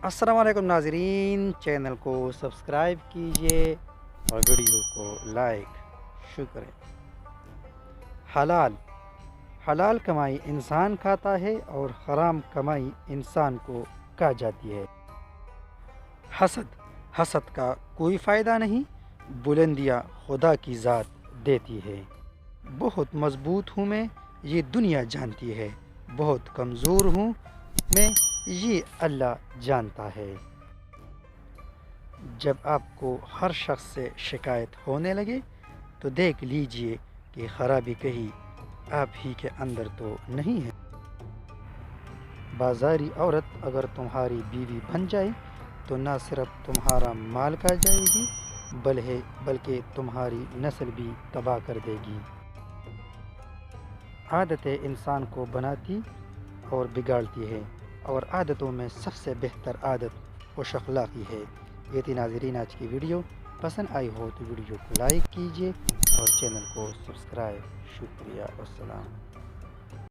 السلام علیکم ناظرین، چینل کو سبسکرائب کیجئے اور ویڈیو کو لائک شکر ہے۔ حلال حلال کمائی انسان کھاتا ہے اور حرام کمائی انسان کو کھا جاتی ہے۔ حسد کا کوئی فائدہ نہیں، بلندیاں خدا کی ذات دیتی ہے۔ بہت مضبوط ہوں میں، یہ دنیا جانتی ہے، بہت کمزور ہوں میں، یہ اللہ جانتا ہے۔ جب آپ کو ہر شخص سے شکایت ہونے لگے تو دیکھ لیجئے کہ خرابی کہیں آپ ہی کے اندر تو نہیں ہے۔ بازاری عورت اگر تمہاری بیوی بن جائے تو نہ صرف تمہارا مال کھا جائے گی بلکہ تمہاری نسل بھی تباہ کر دے گی۔ عادتیں انسان کو بناتی اور بگاڑتی ہے، اور عادتوں میں سب سے بہتر عادت خوش اخلاقی ہے۔ یہ تھی ناظرین آج کی ویڈیو، پسند آئی ہو تو ویڈیو کو لائک کیجئے اور چینل کو سبسکرائب۔ شکریہ، السلام۔